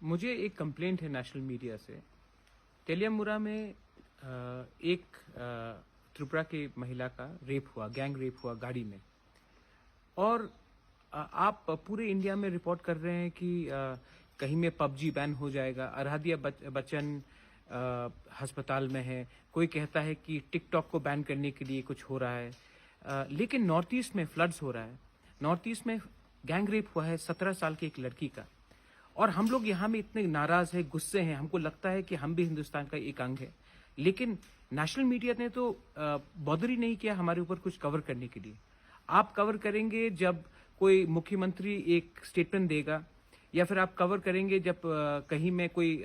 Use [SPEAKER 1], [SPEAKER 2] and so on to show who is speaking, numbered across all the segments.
[SPEAKER 1] मुझे एक कंप्लेंट है नेशनल मीडिया से। तेलियामुरा में एक त्रिपुरा की महिला का रेप हुआ, गैंग रेप हुआ गाड़ी में। और आप पूरे इंडिया में रिपोर्ट कर रहे हैं कि कहीं में पबजी बैन हो जाएगा। आराध्या बच्चन अस्पताल में है। कोई कहता है कि टिकटॉक को बैन करने के लिए कुछ हो रहा है। लेकिन नॉर्थ ईस्ट में फ्लड्स हो रहा है। नॉर्थ ईस्ट में गैंग रेप हुआ है 17 साल की एक लड़की का। और हम लोग यहाँ में इतने नाराज हैं, गुस्से हैं, हमको लगता है कि हम भी हिंदुस्तान का एक अंग है। लेकिन नेशनल मीडिया ने तो बॉदर ही नहीं किया हमारे ऊपर कुछ कवर करने के लिए। आप कवर करेंगे जब कोई मुख्यमंत्री एक स्टेटमेंट देगा, या फिर आप कवर करेंगे जब कहीं में कोई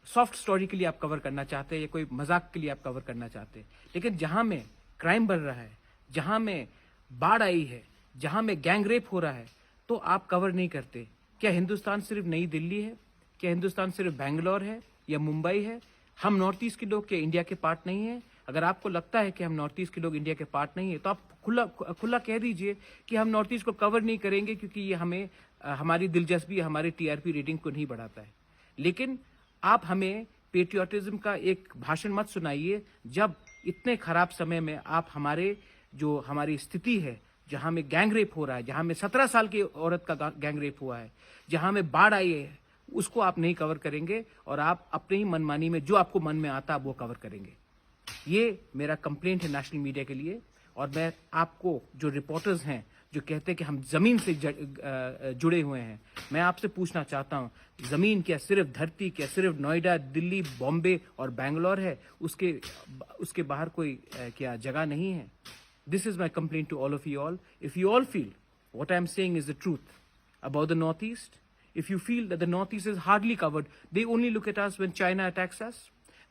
[SPEAKER 1] सॉफ्ट स्टोरी के लिए आप कवर करना चाहते हैं, या कोई मजाक के लिए आप कवर करना चाहते हैं। लेकिन जहां में क्राइम बढ़ रहा है, जहां में बाढ़ आई है, जहां में गैंग रेप हो रहा है, तो आप कवर नहीं करते। क्या हिंदुस्तान सिर्फ नई दिल्ली है? क्या हिंदुस्तान सिर्फ बैंगलोर है या मुंबई है? हम नॉर्थ ईस्ट के लोग क्या इंडिया के पार्ट नहीं है? अगर आपको लगता है कि हम नॉर्थ ईस्ट के लोग इंडिया के पार्ट नहीं है, तो आप खुला कह दीजिए कि हम नॉर्थ ईस्ट को कवर नहीं करेंगे, क्योंकि ये हमें हमारी दिलचस्पी, हमारी टीआरपी रेटिंग को नहीं बढ़ाता है। लेकिन आप हमें पेट्रियोटिज्म का एक भाषण मत सुनाइए जब इतने खराब समय में आप हमारी स्थिति है, जहां में गैंग रेप हो रहा है, जहां में 17 साल की औरत का गैंग रेप हुआ है, जहां में बाढ़ आई है, उसको आप नहीं कवर करेंगे। और आप अपनी ही मनमानी में जो आपको मन में आता है वो कवर करेंगे। ये मेरा कंप्लेंट है नेशनल मीडिया के लिए। और मैं आपको, जो रिपोर्टर्स हैं जो कहते हैं कि हम जमीन से जुड़े हुए हैं, मैं आपसे पूछना चाहता हूं, जमीन क्या सिर्फ धरती, क्या सिर्फ नोएडा, दिल्ली, बॉम्बे और बैंगलोर है? उसके बाहर कोई क्या जगह नहीं है? This is my complaint to all of you all. If you all feel what I am saying is the truth about the Northeast, if you feel that the Northeast is hardly covered, they only look at us when China attacks us.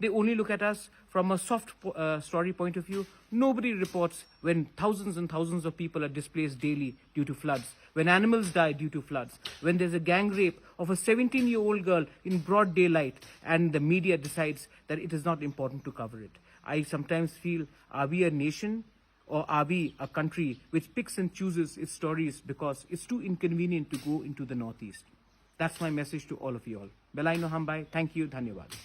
[SPEAKER 1] They only look at us from a soft story point of view. Nobody reports when thousands and thousands of people are displaced daily due to floods, when animals die due to floods, when there's a gang rape of a 17-year-old girl in broad daylight, and the media decides that it is not important to cover it. I sometimes feel, are we a nation, or are we a country which picks and chooses its stories because it's too inconvenient to go into the Northeast? That's my message to all of you all. Belaino Hambai, thank you, dhanyawad.